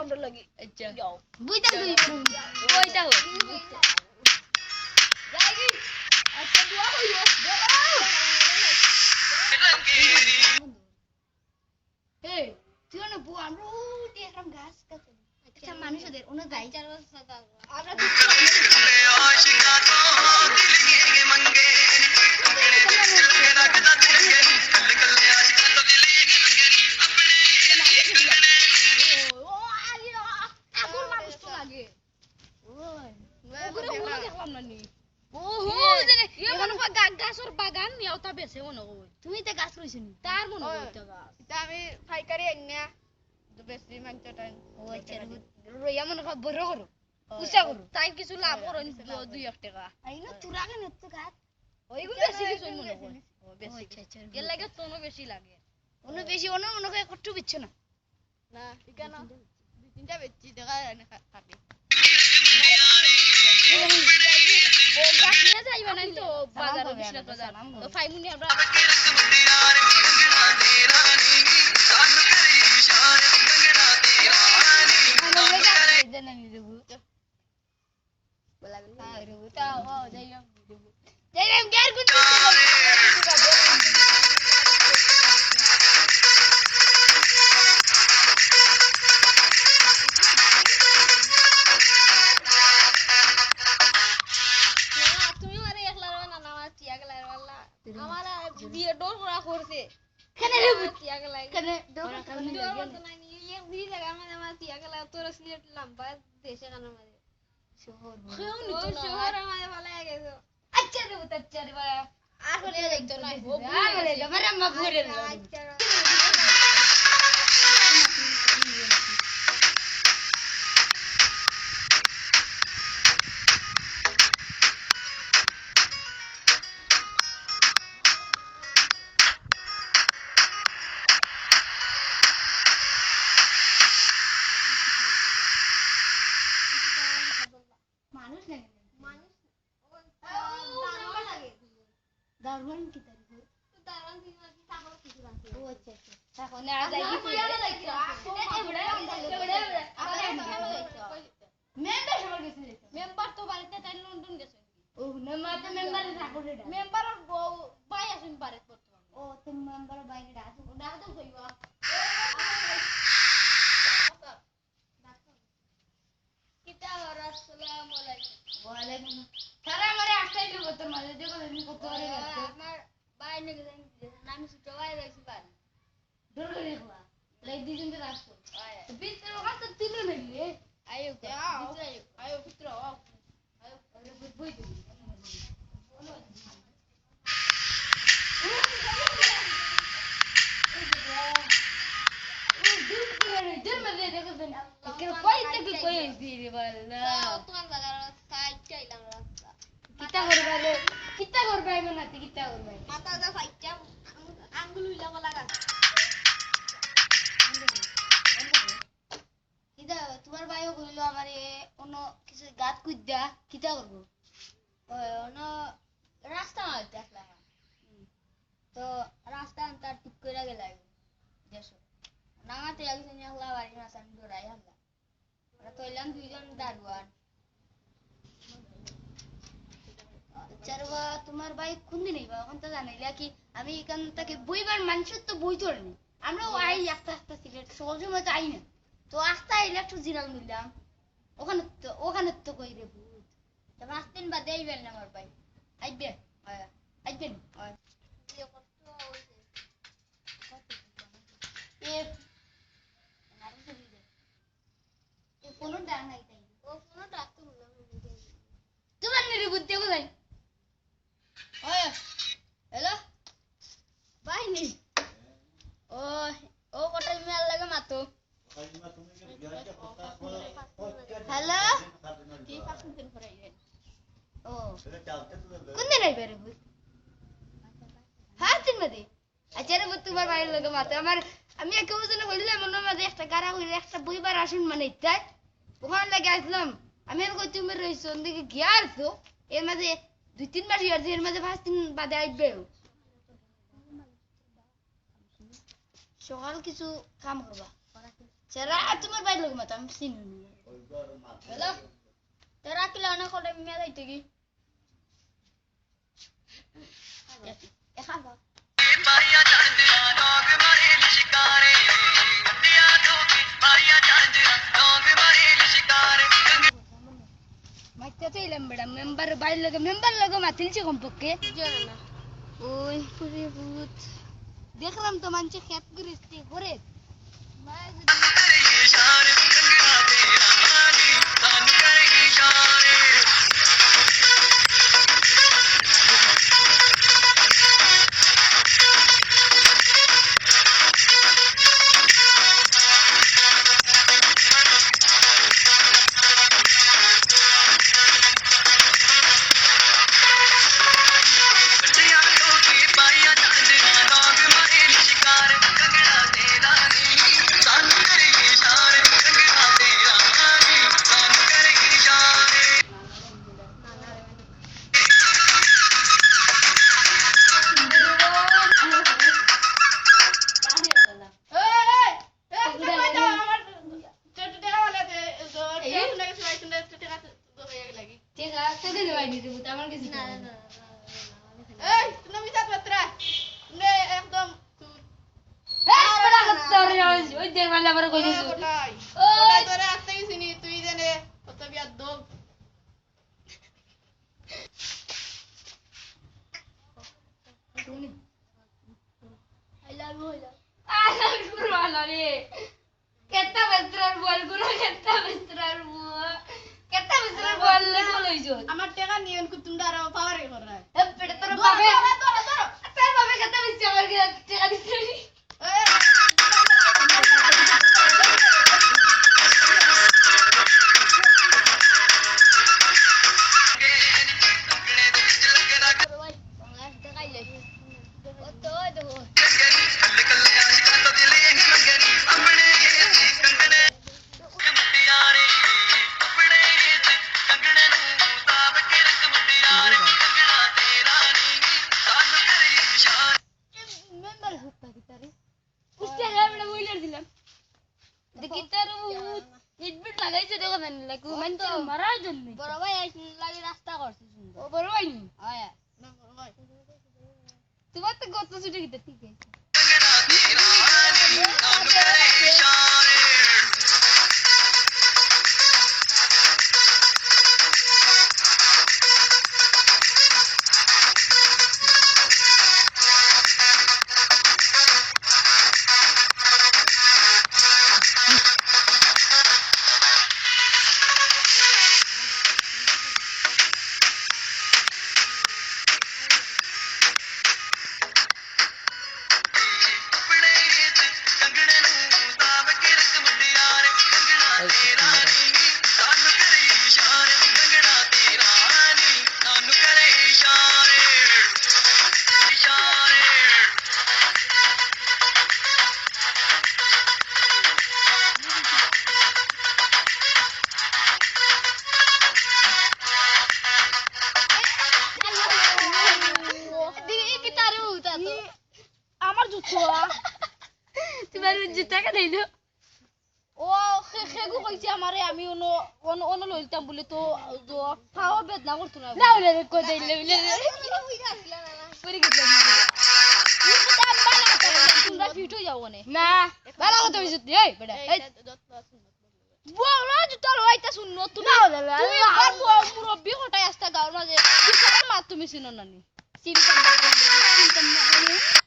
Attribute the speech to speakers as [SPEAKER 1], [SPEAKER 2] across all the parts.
[SPEAKER 1] আমরা লাগি
[SPEAKER 2] আচ্ছা
[SPEAKER 1] যাও
[SPEAKER 3] বুইতা দুই
[SPEAKER 2] ওইটা হো
[SPEAKER 1] যাইগি আচ্ছা দোয়া কইও
[SPEAKER 3] এই তুই না বউ আমরা উঠে একদম গাছ কাছে আচ্ছা মানুষদের ওনা যাই
[SPEAKER 1] আমরা
[SPEAKER 2] বাগান নিয়াওতা বেছে মনে কই
[SPEAKER 3] তুমি তো গাছ রইছ নি
[SPEAKER 2] তার মনে কইতা গাছ
[SPEAKER 1] এটা আমি ফাইকারি এন্না বেশি মানটা
[SPEAKER 3] ও আচ্ছা রইয়া মনে কর বড় করো উসা করো
[SPEAKER 2] তাই কিছু লাভ করন 2 টাকা
[SPEAKER 3] আইনো তুরা কেন তো গাছ
[SPEAKER 2] ওইগুলো বেশি কিছু মনে কই ও বেশি
[SPEAKER 3] আচ্ছা
[SPEAKER 2] এর লাগে তোনো বেশি লাগে
[SPEAKER 3] ওনো বেশি ওনো মনে কর কষ্ট বিচ্ছ না
[SPEAKER 1] না ঠিক না দুই তিনটা বেচি দেখা থাকে
[SPEAKER 2] ও গাছ নিয়ে যাইবা না তো বাজারে বিশটা বাজার তো ফাইমুনি আমরা তুমি মারে একলা না আমার টিয়া গলা আমার বিয়ে ডোর করা করছে
[SPEAKER 3] কেনে রে
[SPEAKER 2] টিয়া গলা
[SPEAKER 3] কেনে ডোর
[SPEAKER 2] ডোর তো নাই এক দুই জায়গা মানে আমার টিয়া গলা তোর সিলেট লম্বা দেশে কানে মারে
[SPEAKER 3] শহর
[SPEAKER 2] শহর আমাদের ভালো গেছে
[SPEAKER 3] আচ্ছা রে আচ্ছা রে বাবা
[SPEAKER 2] আর হলে দেখতো না
[SPEAKER 3] আর বলে আমার আম্মা ভরে মানুষ না
[SPEAKER 2] মানুষ
[SPEAKER 3] দারুণ কি তার
[SPEAKER 2] দারুণ কি তাহলে কিছু রাখি
[SPEAKER 3] ও আচ্ছা আচ্ছা এখন আর যাই কি মেম্বার সবার গেছে
[SPEAKER 2] মেম্বার তো বাড়িতে তাই লন্ডন গেছে
[SPEAKER 3] ও মেম্বার মেম্বারে থাকো রে
[SPEAKER 2] মেম্বারের বউ বাই আসুন বাড়িতে বর্তমান
[SPEAKER 3] ও তুমি মেম্বার বাইরে ডাকো
[SPEAKER 2] ডাক দাও কইবা কিতা আসসালামু আলাইকুম
[SPEAKER 3] ওয়ালাইকুম সারা আমারে আসাই দেব তোর মাঝে দেখো তুমি কত করে গেছে
[SPEAKER 2] আমার বাই নিয়ে নাম ছোট ভাই রইছি বাড়ি
[SPEAKER 3] দূর করে দেখবা লাই দুজন তো রাখো ভিতরে কত তিনও নেই রে
[SPEAKER 2] আয়ো
[SPEAKER 1] আয়ো পুত্র
[SPEAKER 3] আরে বই দিই কিতা করবে না কিতা করবে
[SPEAKER 2] মাথা দা ফাইটা আঙ্গুল হইলা বলা গাছ
[SPEAKER 3] কিতা তোমার ভাইও কইলো আমারে অন্য কিছু গাত কুইদা কিতা করব
[SPEAKER 2] অন রাস্তা দেখলাম তো রাস্তা আনতা টুক করে গেলাই দেশো নাঙাতে একজন একলা বাড়ি না সান দৌড়াই হামলা ওরা তো এলাম দুইজন দারোয়ান
[SPEAKER 3] চারবা তোমার ভাই কোন দিন আইবা এখন তো জানাইলা কি আমি এখান থেকে বইবার মানুষের তো বই তোর নেই আমরাও আই একটা একটা সিগারেট সহজ সময় আই না তো আস্তে আইলে একটু জিরাল নিলাম ওখানে তো কই রে ভূত
[SPEAKER 2] তো 5 দিন বাদে আইবেন না আমার ভাই
[SPEAKER 3] আইবে আইবেন এ কোনো ডাক নাই তাই
[SPEAKER 2] ও ফোন ডাকতে বললাম
[SPEAKER 3] তোমার নিরে বুদ্ধি কোথায় ওই হ্যালো বাইনি ও ও কটা মেল লাগে মাতো হ্যালো
[SPEAKER 1] কি 5 দিন পরে আইবেন
[SPEAKER 3] ও কোন দিন আইবে রে বুত হ্যাঁ দিন মধ্যে আচ্ছা রে বুত তোমার বাইরে লাগে মাতো আমার আমি একে বুঝনে কইলাম মনে মাঝে একটা গাড়া কইলে একটা বইবার আসুন মানে তাই ওখানে লাগে আসলাম আমি আর কই তুমি রইছো ওদিকে গিয়া আসো এর মাঝে 2-3 মাস ইয়ার এর মাঝে 5 দিন বাদে আইবে সকাল কিছু কাম করবা সেরা তোমার বাইর লোক মত আমি চিনি না
[SPEAKER 2] হ্যালো তোরা কি লানা করে মিয়া যাইতে কি
[SPEAKER 3] খাবা
[SPEAKER 4] ਪਾਰੀਆਂ ਚੜ੍ਹਦੀਆਂ ਡੋਂਗ ਮਾਰੇ ਲਿਸ਼ਕਾਰੇ ਅੱਡਿਆਂ ਤੋਂ ਕੀ ਪਾਰੀਆਂ ਚੜ੍ਹਦੀਆਂ ਡੋਂਗ ਮਾਰੇ ਲਿਸ਼ਕਾਰੇ
[SPEAKER 3] মাইতে তো এলাম বেড়া মেম্বার বাইর লোকে মাতিলছে কমপক্ষে
[SPEAKER 2] জানা না
[SPEAKER 3] ওই পুরে ভূত দেখলাম তো মানুষ খেত গৃহস্থী করে
[SPEAKER 4] ਕਰੇਗੀ ਇਸ਼ਾਰੇ ਕੰਗਣਾ ਤੇਰਾ ਨੀ ਸਾਨੂੰ ਕਰੇਗੀ ਇਸ਼ਾਰੇ ਅੱਡਿਆਂ ਤੋਂ ਕੀ ਪਾਰੀਆਂ ਚੜ੍ਹਦੀਆਂ ਡੋਂਗ ਮਾਰੇ ਲਿਸ਼ਕਾਰੇ ਕੰਗਣਾ ਤੇਰਾ ਨੀ ਸਾਨੂੰ ਕਰੇਗੀ ਇਸ਼ਾਰੇ ਕੰਗਣਾ ਤੇਰਾ ਨੀ ਸਾਨੂੰ ਕਰੇਗੀ ਇਸ਼ਾਰੇ
[SPEAKER 3] ঠিক আছে তোকে দেবাই দিতে ভূত আমার কিছু
[SPEAKER 2] না
[SPEAKER 3] না
[SPEAKER 2] না
[SPEAKER 3] বড়া কথা রে ওই দেখ মারলে আমার কই দিছ
[SPEAKER 1] তুই জানে কত বিয়ার দোক
[SPEAKER 3] আলা কুরবানা রে কেতা বস্ত্রার বল গুলো কেতা বস্ত্রার বল লইছো
[SPEAKER 1] আমার টাকা নিয়ে কুতুমটা আর পাওয়ারে করে
[SPEAKER 3] পেটে তোর পাবে তোর পাবে কেতা বস্ত্র আমার টাকা দিছিস
[SPEAKER 4] ਕੰਗਣੇ ਦੇ ਵਿੱਚ ਲੱਗਣਾ
[SPEAKER 2] বাংলাদেশ দেখাই লাই কত দেখো
[SPEAKER 4] ਕੱਲੇ ਕੱਲੇ ਅੱਜ ਕੱਲ ਦਿਲ ਇਹ ਮੰਗਣੀ ਆਪਣੇ ਕੰਗਣੇ ਮੁੰਡਿਆਰੇ ਆਪਣੇ ਕੰਗਣੇ ਨੂੰ ਸਾਬ ਕੇ ਰੱਖ ਮੁੰਡਿਆਰੇ ਕੰਗਣਾ ਤੇਰਾ ਨੀ ਸਾਨੂੰ ਕਰੇ ਇਸ਼ਾਰੇ
[SPEAKER 3] মেম্বার হুপ্পা গিটারে উস্তে গাবড়া বইলার দিলাম de গিটার ইটবিট লাগাইছে দেখো জানি লাগু মানে মারার জন্য
[SPEAKER 2] বড় ভাই লাগি রাস্তা করছে সুন্দর
[SPEAKER 3] ও বড় ভাই
[SPEAKER 2] আয়া
[SPEAKER 3] তোমার তো কত ছুটি গিটার ঠিক আছে
[SPEAKER 4] ਕੰਗਣਾ ਤੇਰਾ ਨੀ ਸਾਨੂੰ ਕਰੇ ਇਸ਼ਾਰੇ ਆਪਣੇ ਕੰਗਣੇ ਨੂੰ ਸਾਬ ਕੇ ਰੱਖ ਮੁੰਡਿਆਰੇ ਕੰਗਣਾ ਤੇਰਾ ਨੀ ਸਾਨੂੰ ਕਰੇ ਇਸ਼ਾਰੇ ਕੰਗਣਾ ਤੇਰਾ ਨੀ ਸਾਨੂੰ ਕਰੇ ਇਸ਼ਾਰੇ ਇਸ਼ਾਰੇ
[SPEAKER 3] দিদি গিটারে উতা তো আমার জুতো তোমার জুতাকে দেইলো
[SPEAKER 1] ও খেগু কইছে আমারে আমি অন লইতাম বলে তো খাওয়া বেদনা করতো না
[SPEAKER 3] না ওরে কই দেইলে বলে পরে গেলাম
[SPEAKER 1] তোমরা ফিট হয়ে যাও ওনে
[SPEAKER 3] না ভালো কথা হইছে এই বেটা এই
[SPEAKER 1] বলো জুতা লইতা শুনো তুমি
[SPEAKER 3] না ওরে
[SPEAKER 1] তুমি আর মুরব্বি হটাই আসতা গাওর মাঝে কিসের মা তুমি চিনো নানি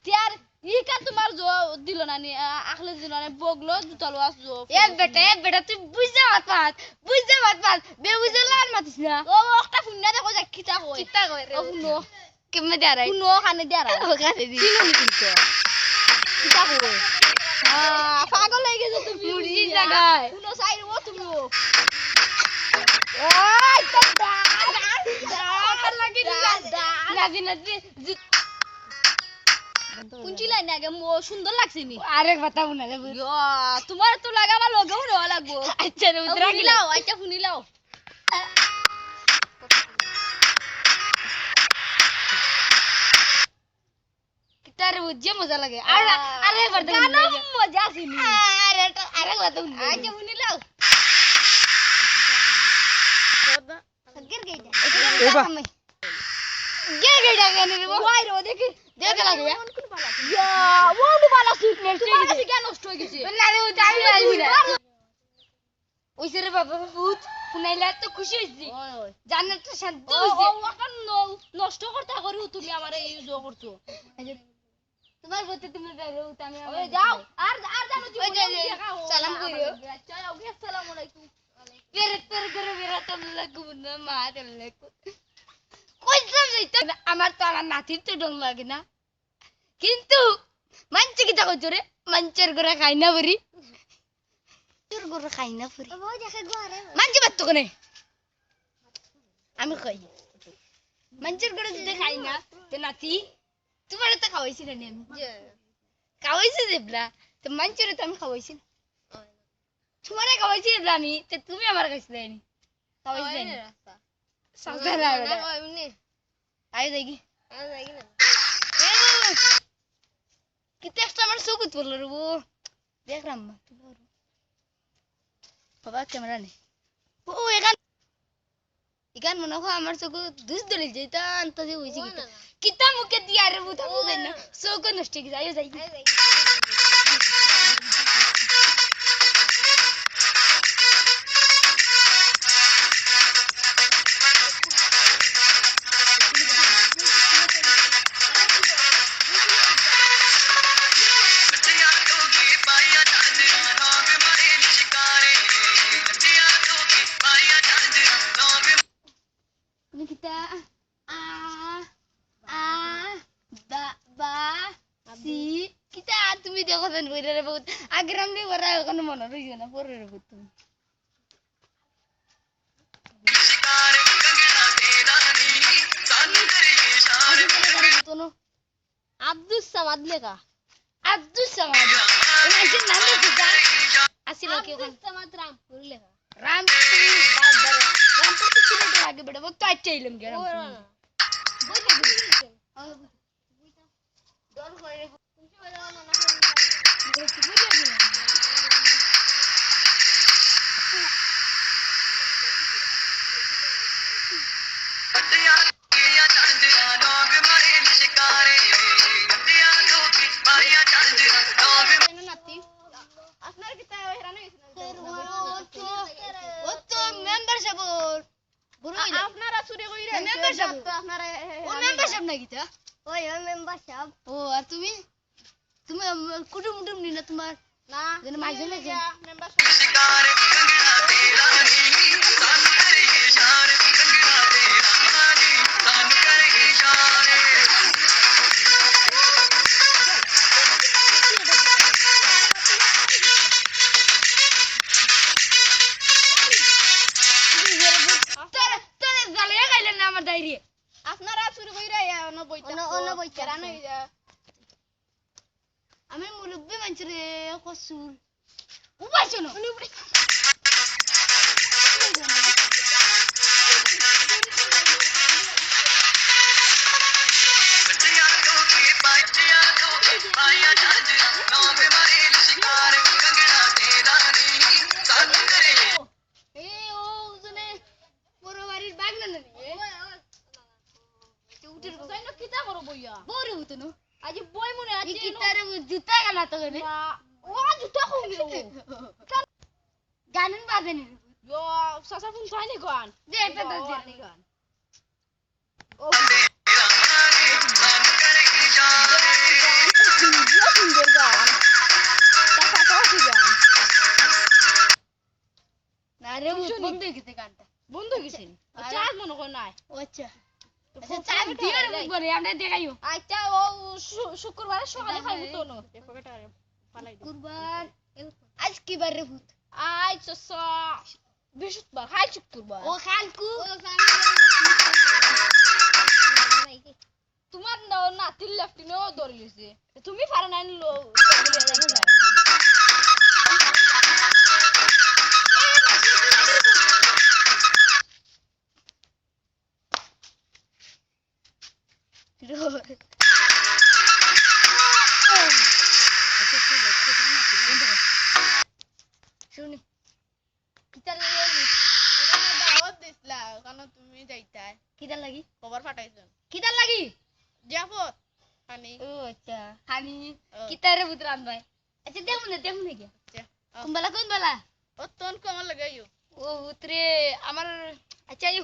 [SPEAKER 1] त्यार ई का तुम्हार जो दिलो नानी आखले दिलो नानी बोगलो जूता लो आस जो
[SPEAKER 3] এ বেটা তুই বুঝা মাত বে বুঝা লাল মাতিস না
[SPEAKER 1] ओ ओखटा फुन्ना देखो जा किता होय
[SPEAKER 3] চিন্তা করে
[SPEAKER 1] ओ फुनो
[SPEAKER 3] কেমনে দাঁড়াই
[SPEAKER 1] फुनो खाने दियारा
[SPEAKER 3] ওখানে দি
[SPEAKER 1] চিনো নি কিন্তু কিতা होय পাগল হয়ে গেছো তুমি
[SPEAKER 3] মুড়ি জায়গায়
[SPEAKER 1] फुनो সাইড ও তুমি ও ওই তো দা
[SPEAKER 3] লাগি নাজি
[SPEAKER 1] কুঞ্চি লাইন আগে সুন্দর লাগছে নি
[SPEAKER 3] আরেক কথা মনে নেব
[SPEAKER 1] তোমার তো লাগা আমার লগেও নেওয়া লাগবো
[SPEAKER 3] আচ্ছা রে উতরা
[SPEAKER 1] ফুনিলাও আচ্ছা ফুনিলাও
[SPEAKER 3] কিতারে বুঝে মজা লাগে আরে আরেকবার দেখ
[SPEAKER 1] গানা মজা আছে নি
[SPEAKER 3] আরে কথা বলি
[SPEAKER 1] আচ্ছা শুনিলাও
[SPEAKER 3] গের গেইটা
[SPEAKER 5] এবা
[SPEAKER 3] গের গেইটা কেন রে
[SPEAKER 1] ওই রো দেখি
[SPEAKER 3] দেখে লাগে
[SPEAKER 1] ইয়া ও বালা সুট তোমার কাছে কেন নষ্ট হয়ে গেছে
[SPEAKER 3] না রে ও যাই আসবি না ওইসে রে বাবা ভূত শুনাইলে তো খুশি হইছি
[SPEAKER 1] ওই ওই
[SPEAKER 3] জান্নাতটা শান্ত
[SPEAKER 1] ও
[SPEAKER 3] হইছে
[SPEAKER 1] ওখান নষ্ট করতে করিও তুমি আমারে ইউজ করছো
[SPEAKER 3] তোমার বলতে তুমি বেরো আমি
[SPEAKER 1] ওই যাও আর জানো
[SPEAKER 3] ওই যে, সালাম করিও।
[SPEAKER 1] চাও গে আসসালামু আলাইকুম
[SPEAKER 3] পেরে করে বেরাতে লাগবো না মা লাগবো কই যাইতো আমার তো আমার নাতির তো ডং লাগে না কিন্তু মানছে কি তাকো জোরে মানচের করে খাই না বরি তোর করে খাই না বরি
[SPEAKER 2] ওই দেখে ঘরে
[SPEAKER 3] মানছে বাত কোনে আমি কই মানচের করে যদি খাই না তো নাতি তোমার তো খাওয়াইছি না আমি খাওয়াইছি দেবলা তো মানচের তো আমি খাওয়াইছি না তোমারে খাওয়াইছি দেবলা আমি তো তুমি আমার কাছে দেয়নি খাওয়াইছি দেয়নি সাবধানে আয় দেখি কিতে একটা আমার চোখ পড়লো রে বো দেখ রাম্মা বাবা ক্যামেরা নেই ও এখান এখান মনে হয় আমার চোখ দুষ ধরে যেটা আন্ত যে হইছে কিতা কিতা মুখে দিয়া রে বুঝা বুঝে না চোখ নষ্ট হয়ে যায় যাই
[SPEAKER 4] गड्डियां ठोकी पाया झांझरा नौग मारे शिकारे गड्डियां ठोकी पाया झांझरा नौग
[SPEAKER 3] তুমি কিতা আ আ বা বা সি কিতা তুমি দেখো দেন বইরে রে বহুত আগ্রাম রে ওরা কোনো মনে রইছে না পরে রে বহুত তুমি
[SPEAKER 4] शिकारे कंगना तेरा नहीं सानू करे इशारे
[SPEAKER 3] তোনো
[SPEAKER 1] আব্দুস সামাদ লেখা
[SPEAKER 3] আব্দুল সামাদ এই মাইকের নাম কি আসিল কি ওখানে
[SPEAKER 1] আব্দুস সামাদ রামপুর লেখা
[SPEAKER 3] রামপুর রামপুর তো ছিল তো আগে বেটা তো আচ্ছা ইলাম গে রামপুর
[SPEAKER 4] गड्डियां पाया झांझरा नौग मारे शिकारे गड्डियां ठोकी पाया झांझरा नौग
[SPEAKER 1] নাতি আপনার কি তা হেরানো
[SPEAKER 3] ও তো মেম্বারশিপ বড় হইলা
[SPEAKER 1] আপনারা চুরি কইরা
[SPEAKER 3] মেম্বারশিপ
[SPEAKER 1] আপনারা
[SPEAKER 3] ও মেম্বারশিপ নাকি তা
[SPEAKER 2] ওই মেম্বারশিপ
[SPEAKER 3] ও আর তুমি তুমি কুটুম নিনা তোমার
[SPEAKER 1] না
[SPEAKER 3] যেন মাইজন আছে
[SPEAKER 1] মেম্বার
[SPEAKER 4] शिकारे कंगना तेरा नहीं सानू करे इशारे कंगना तेरा नहीं सानू करे इशारे
[SPEAKER 3] তোর তোর গালে গাইলেন না আমার ডাইরি
[SPEAKER 1] আপনারা চুরি কইরা অন্য বইতা
[SPEAKER 2] অন্য বইতা
[SPEAKER 1] হেরানো
[SPEAKER 3] আমি মুরব্বি মানছি রে কসুর উপায় শোনো
[SPEAKER 4] गड्डियां ठोकी पाया झांझरा नौग मारे शिकारे कंगना तेरा नहीं सानू करे
[SPEAKER 3] এ ও জনে বড় বাড়ির বাগনা না রে উঠে
[SPEAKER 1] জানো কিতা করব বইয়া
[SPEAKER 3] বড় হতো না
[SPEAKER 1] আজি বই মনে
[SPEAKER 3] এই
[SPEAKER 1] আছে
[SPEAKER 3] কি তার জুতা গানা তো গনে
[SPEAKER 1] ও জুতা কইলো
[SPEAKER 3] গানন বাজেনি
[SPEAKER 1] yo sasa pun tani kan
[SPEAKER 3] দে এটা দে
[SPEAKER 1] kan
[SPEAKER 4] तेरा नहीं सानू करे इशारे
[SPEAKER 1] dia sunder kan sasa to ki kan
[SPEAKER 3] না রে বন্ধ গিতে গানটা
[SPEAKER 1] বন্ধ গেছেন চার্জ মনে কর নাই
[SPEAKER 3] ও আচ্ছা আচ্ছা চার দিয়ে রে বলে আমরা দেখাইও
[SPEAKER 1] আচ্ছা ও শুক্রবার সকালে খাইব তো নো
[SPEAKER 3] কুরবান আজ কি বার রে ভূত
[SPEAKER 1] আই সসা বৃহস্পতিবার হাই শুক্রবার
[SPEAKER 3] ও খালকু
[SPEAKER 1] তোমার নাতির লেফটিনেও ধরে লিছে তুমি পারো না
[SPEAKER 3] কিতা লাগি
[SPEAKER 1] দাওয়াত দিছলা কারণ তুমি যাইতাই
[SPEAKER 3] কিতা লাগি
[SPEAKER 1] খবর পাঠাইছেন
[SPEAKER 3] কিতা লাগি
[SPEAKER 1] জাফর হানি
[SPEAKER 3] ও আচ্ছা হানি
[SPEAKER 1] ও।
[SPEAKER 3] কিতারে বুতরান ভাই আচ্ছা দেখুন না গিয়া
[SPEAKER 1] আচ্ছা
[SPEAKER 3] কোন বেলা
[SPEAKER 1] ও তোন কমল লাগাইও
[SPEAKER 3] ও উতরে আমার আচ্ছা ইউ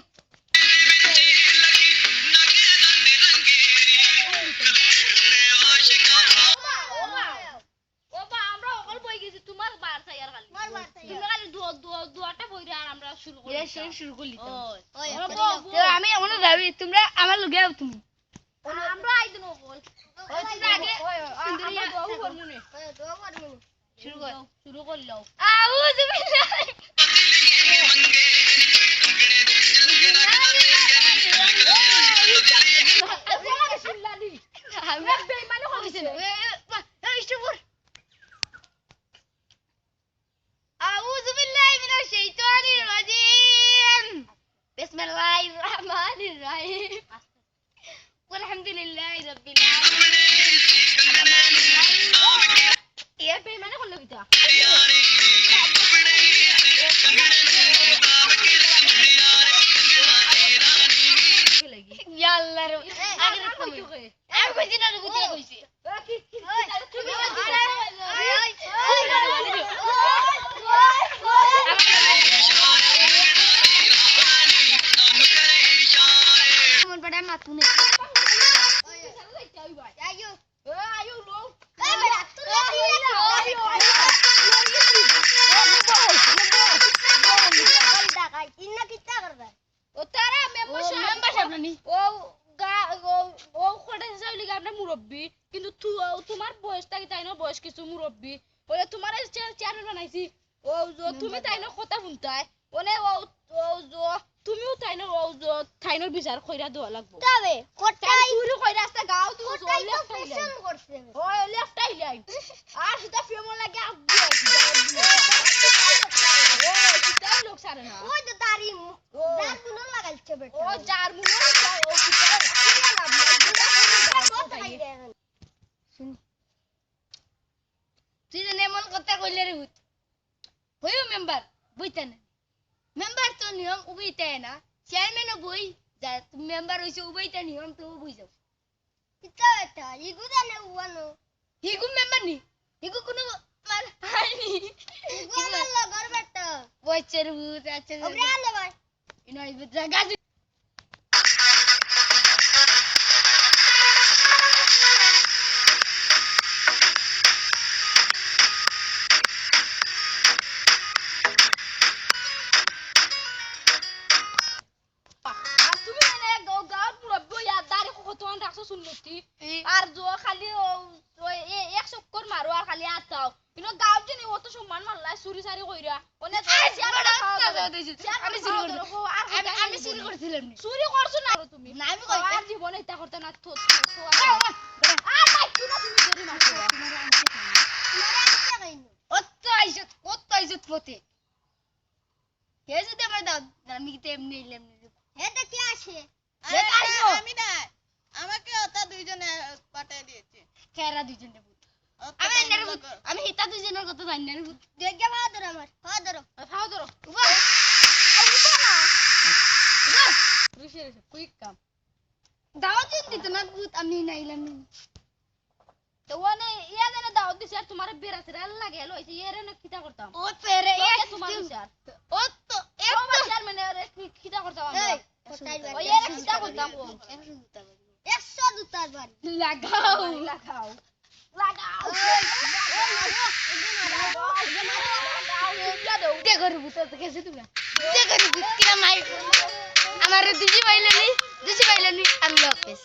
[SPEAKER 1] ও বা আমরা অকল বই গেছি তোমার বার চাই আর খালি তুমি খালি দুয়াটা বই আর আমরা শুরু করি
[SPEAKER 3] শুরু করলি তো
[SPEAKER 1] ওই
[SPEAKER 3] তো আমি এমন ভাবি তোমরা আমার লগে আও তুমি
[SPEAKER 1] আমরা আইদিন অকল
[SPEAKER 3] ওই তোমরা আগে
[SPEAKER 1] আমরা দোয়া করব নে
[SPEAKER 3] শুরু কর
[SPEAKER 1] শুরু করলাও
[SPEAKER 3] আউযু বিল্লাহি
[SPEAKER 1] শুনলানি
[SPEAKER 3] আমি
[SPEAKER 1] বেইমানি হইছে
[SPEAKER 3] ইষ্টপুর আউযু বিল্লাহি মিনাশ শাইতানির রাজিম বিসমিল্লাহির রহমানির রহিম আলহামদুলিল্লাহি রাব্বিল আলামিন
[SPEAKER 1] এ বেইমানি করলে কিটা
[SPEAKER 3] ইয়া আল্লাহ রে আগে দেখতাম আমি কইছি না রুকুতে কইছি
[SPEAKER 1] তুমি
[SPEAKER 3] মন পড়ে মাতুনে আইও
[SPEAKER 1] আয়ো লো ও তারা মেম্বারশিপ
[SPEAKER 3] নি
[SPEAKER 1] ও ও খড়ে যাইলি আমরা মুরব্বি কিন্তু তোমার বয়সটা কি তাই না বয়স কিছু মুরব্বি ওরে তোমার চেয়ারম্যান বানাইছি ও তুমি তাই না কথা শুনতাই ওনে ও তুমিও তাই না ও তাইনোর বিচার কইরা দেওয়া লাগবো
[SPEAKER 3] তবে কোটাই
[SPEAKER 1] চুরি কইরা আসতে গাও তুমি
[SPEAKER 3] কোটাই তো
[SPEAKER 1] লেফট
[SPEAKER 3] ফ্যাশন করছে
[SPEAKER 1] ও লেফট আইলাই আর সেটা ফেমো লাগে ও সেটা লোক সারে না
[SPEAKER 3] ওই তো তারি
[SPEAKER 1] ও
[SPEAKER 3] দাঁত গুলো লাগাইছে বেটা
[SPEAKER 1] ও যার মুনো ও সেটা লাভ নাই
[SPEAKER 3] তুই তো এমন কথা কইলে রে ভূত হইও মেম্বার বইতে না মেম্বার তো নিয়ম উবইতে না চেয়ারম্যানও বই যা তুমি মেম্বার হইছো উবইতে নিয়ম তো বই যাও কিতা এটা ইগু জানে উয়ানো ইগু মেম্বার নি ইগু কোনো মান হাইনি ইগু আমার লগর বেটা বইছের ভূত আছে ওরে আলে ভাই ইনাই জায়গা
[SPEAKER 1] আর তুমি এনে গাঁৱত মুৰব্বী ইয়াত দাড়ি কতন রাখছো শুনলতি আর খালি এক চক্কর মারো আর খালি হাত চাও কিন্তু গাঁৱত যে অত সম্মান মানলাই চুরি চারি কইরা অনেক
[SPEAKER 3] আমি চুরি করছিলাম নি
[SPEAKER 1] চুরি করছো না তুমি
[SPEAKER 3] না আমি কই
[SPEAKER 1] আর জীবনে এটা করতে না তো আর বাইকি না তুমি জেরি মারছো
[SPEAKER 3] কত আইজত পথে কে যদি আমার দাও আমি কি এমনি এলাম এটা কি আসে
[SPEAKER 1] আমি না আমাকে ওটা দুইজনে পাঠিয়ে দিয়েছে
[SPEAKER 3] কেরা দুইজনে ভূত আমি এনার ভূত আমি হিতা দুইজনের কথা জানি না ভূত দেখে বাহাদুর আমার বাহাদুর
[SPEAKER 1] খাও ধরো
[SPEAKER 3] উবা
[SPEAKER 1] কুইক কাম
[SPEAKER 3] দাওয়াত দিত না ভূত আমি নাইলাম
[SPEAKER 1] তো ওনে ইয়া জানা দাওয়াত দিছে আর তোমার বেরাতে লাগে লইছে এর না কিটা করতাম
[SPEAKER 3] ও পেরে
[SPEAKER 1] তোমার বিচার
[SPEAKER 3] ও তো
[SPEAKER 1] ও বিচার মানে কিটা করতাম আমরা ও এর কিটা করতাম ও
[SPEAKER 3] 100 দুতার বাড়ি
[SPEAKER 1] লাগাও লাগাও লাগাও
[SPEAKER 3] দেখো রে ভূত তো কেসে তুমি দেখো রে ভূত কিনা মাই আমার দুজি পাইলানি আল্লাহ হাফেজ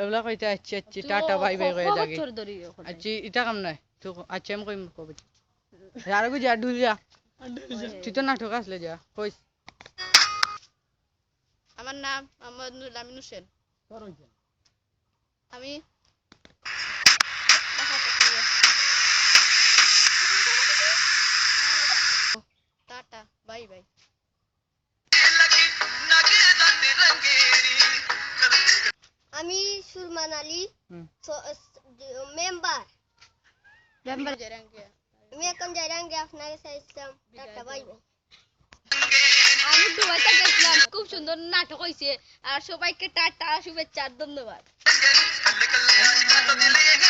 [SPEAKER 5] এগুলা কইতে আচ্ছা আচ্ছা টাটা বাই বাই কয়ে যাগে আচ্ছা এটা কাম নাই তো আচ্ছা আমি কইম কবে আর গো যা ডুল যা তুই তো নাটক আসলে যা কইস
[SPEAKER 1] আমার নাম মোহাম্মদ নুরুল আমিন হোসেন আমি টাটা বাই বাই
[SPEAKER 3] আমি সুরমান আলী
[SPEAKER 5] হুম।
[SPEAKER 3] মেম্বার
[SPEAKER 5] মেম্বার
[SPEAKER 3] আমি এখন জাইরাঙ্গে আপনাকে চাইছিলাম টাটা বাই বাই
[SPEAKER 1] আমি দুবাইতে গেছিলাম খুব সুন্দর নাটক হয়েছে আর সবাইকে টাটা শুভেচ্ছা আর ধন্যবাদ
[SPEAKER 4] कल्ले कल्ले आज तो दिले